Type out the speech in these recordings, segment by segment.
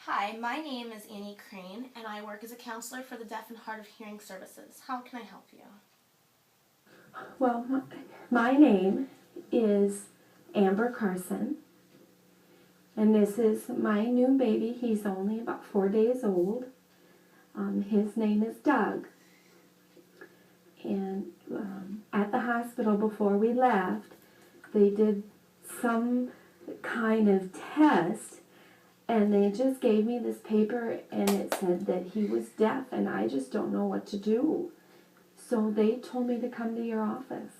Hi, my name is Annie Crane, and I work as a counselor for the Deaf and Hard of Hearing Services. How can I help you? Well, my name is Amber Carson, and this is my new baby. He's only about 4 days old. His name is Doug. And at the hospital before we left, they did some kind of test, and they just gave me this paper, and it said that he was deaf, and I just don't know what to do. So they told me to come to your office.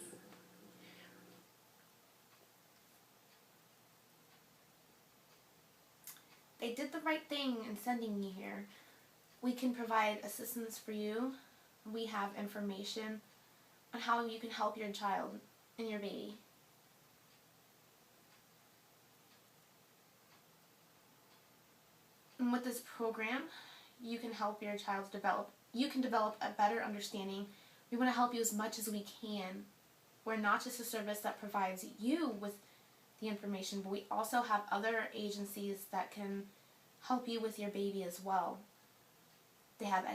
They did the right thing in sending me here. We can provide assistance for you. We have information on how you can help your child and your baby. And with this program, you can help your child develop a better understanding. We want to help you as much as we can. We're not just a service that provides you with the information, but we also have other agencies that can help you with your baby as well. They have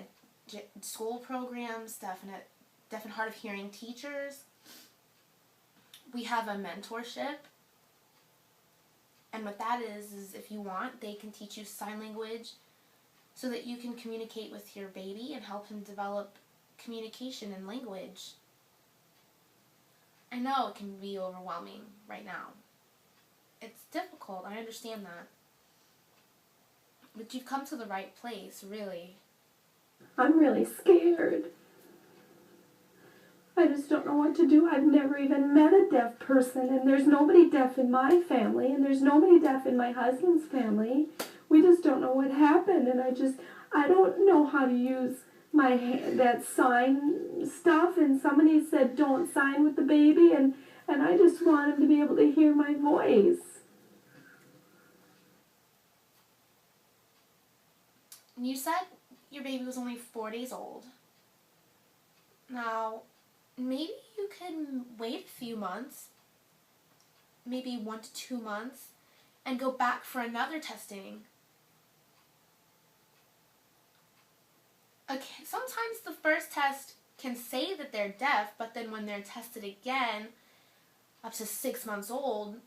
school programs, deaf and hard of hearing teachers. We have a mentorship. And what that is if you want, they can teach you sign language so that you can communicate with your baby and help him develop communication and language. I know it can be overwhelming right now. It's difficult, I understand that. But you've come to the right place, really. I'm really scared. I just don't know what to do. I've never even met a deaf person, and there's nobody deaf in my family, and there's nobody deaf in my husband's family. We just don't know what happened, and I don't know how to use that sign stuff, and somebody said don't sign with the baby, and I just want him to be able to hear my voice. You said your baby was only 4 days old. Now, maybe you could wait a few months, maybe 1 to 2 months, and go back for another testing. Okay, sometimes the first test can say that they're deaf, but then when they're tested again, up to 6 months old,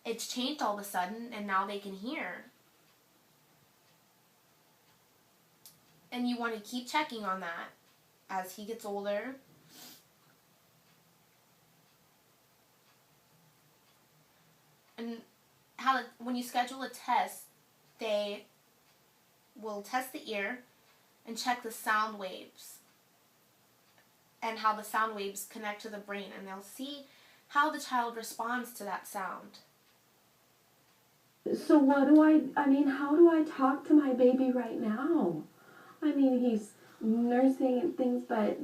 it's changed all of a sudden, and now they can hear. And you want to keep checking on that as he gets older. And when you schedule a test, they will test the ear and check the sound waves and how the sound waves connect to the brain, and they'll see how the child responds to that sound. So how do I talk to my baby right now? I mean, he's nursing and things, but...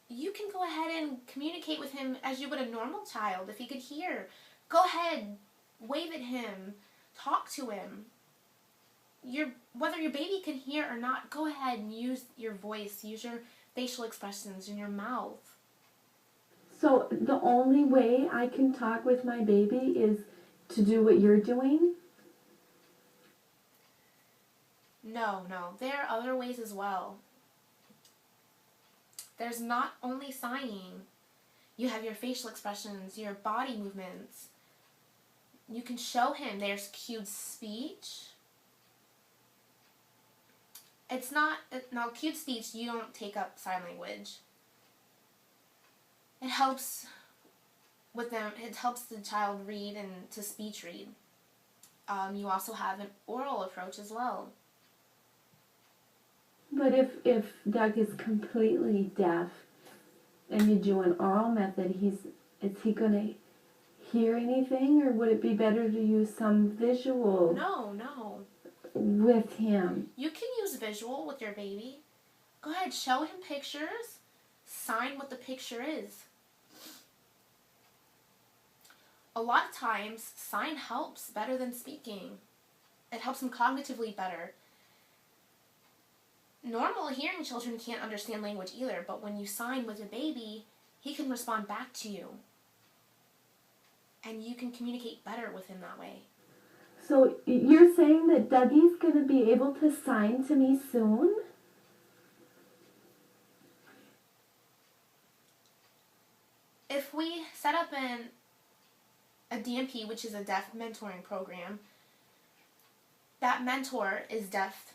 You can go ahead and communicate with him as you would a normal child. If he could hear, go ahead, wave at him, talk to him. Whether your baby can hear or not, go ahead and use your voice, use your facial expressions in your mouth. So the only way I can talk with my baby is to do what you're doing? No. There are other ways as well. There's not only signing. You have your facial expressions, your body movements. You can show him. There's cued speech. Now cued speech, you don't take up sign language. It helps with them. It helps the child read and to speech read. You also have an oral approach as well. But if Doug is completely deaf and you do an oral method, is he going to hear anything, or would it be better to use some visual? No. With him? You can use visual with your baby. Go ahead, show him pictures. Sign what the picture is. A lot of times, sign helps better than speaking. It helps him cognitively better. Normal hearing children can't understand language either, but when you sign with a baby, he can respond back to you. And you can communicate better with him that way. So you're saying that Dougie's going to be able to sign to me soon? If we set up a DMP, which is a deaf mentoring program, that mentor is deaf.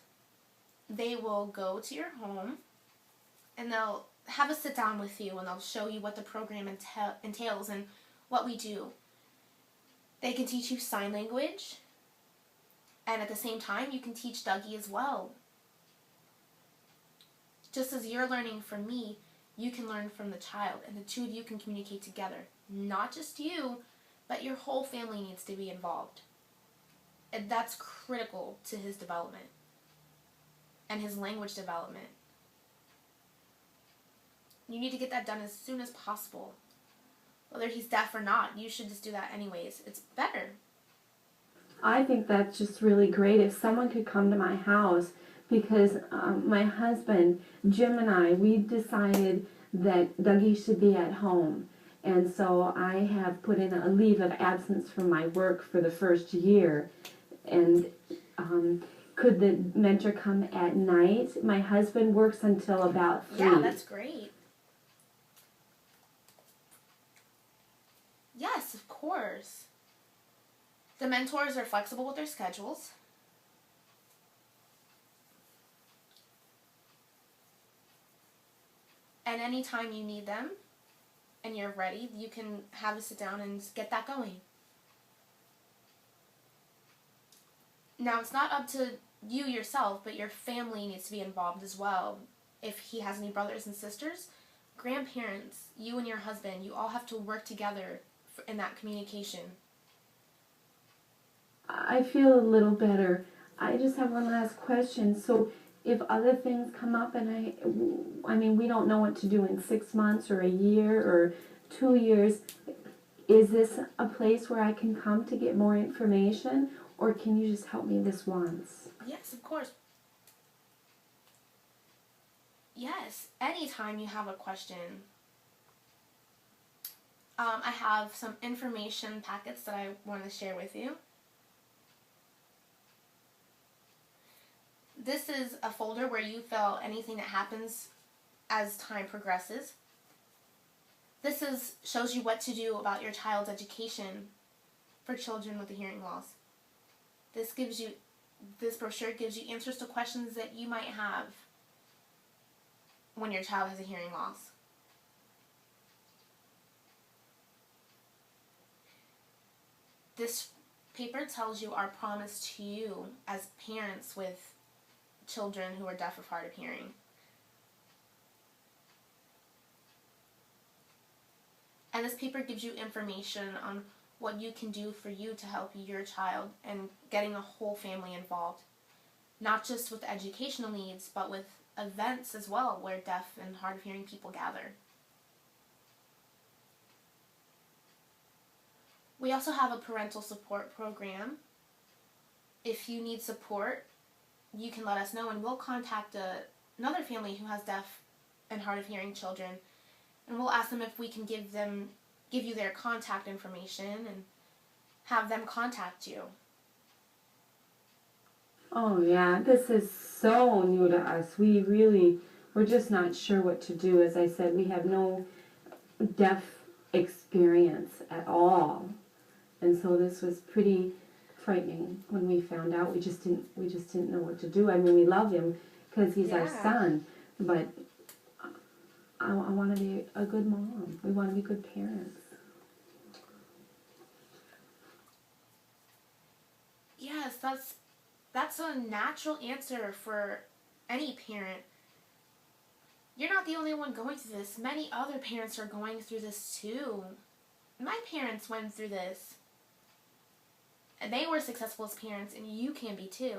They will go to your home and they'll have a sit down with you and they'll show you what the program entails and what we do. They can teach you sign language, and at the same time you can teach Dougie as well. Just as you're learning from me, you can learn from the child, and the two of you can communicate together. Not just you, but your whole family needs to be involved. And that's critical to his development and his language development. You need to get that done as soon as possible. Whether he's deaf or not, you should just do that anyways. It's better. I think that's just really great if someone could come to my house, because my husband, Jim, and I, we decided that Dougie should be at home. And so I have put in a leave of absence from my work for the first year. And could the mentor come at night? My husband works until about 3. Yeah, that's great. Yes, of course. The mentors are flexible with their schedules. And anytime you need them and you're ready, you can have a sit down and get that going. Now, it's not up to you yourself, but your family needs to be involved as well. If he has any brothers and sisters, grandparents, you and your husband, you all have to work together in that communication. I feel a little better. I just have one last question. So if other things come up and I mean, we don't know what to do in 6 months or a year or 2 years, is this a place where I can come to get more information, or can you just help me this once? Yes, of course. Yes, anytime you have a question. I have some information packets that I want to share with you. This is a folder where you fill anything that happens as time progresses. This shows you what to do about your child's education for children with a hearing loss. This brochure gives you answers to questions that you might have when your child has a hearing loss. This paper tells you our promise to you as parents with children who are deaf or hard of hearing. And this paper gives you information on what you can do for you to help your child and getting a whole family involved. Not just with educational needs, but with events as well where deaf and hard of hearing people gather. We also have a parental support program. If you need support, you can let us know and we'll contact another family who has deaf and hard of hearing children, and we'll ask them if we can give you their contact information and have them contact you. Oh yeah, this is so new to us. We're just not sure what to do. As I said, we have no deaf experience at all. And so this was pretty frightening when we found out. We just didn't know what to do. I mean, we love him because he's our son, but I want to be a good mom. We want to be good parents. Yes, that's a natural answer for any parent. You're not the only one going through this. Many other parents are going through this too. My parents went through this. And they were successful as parents, and you can be too.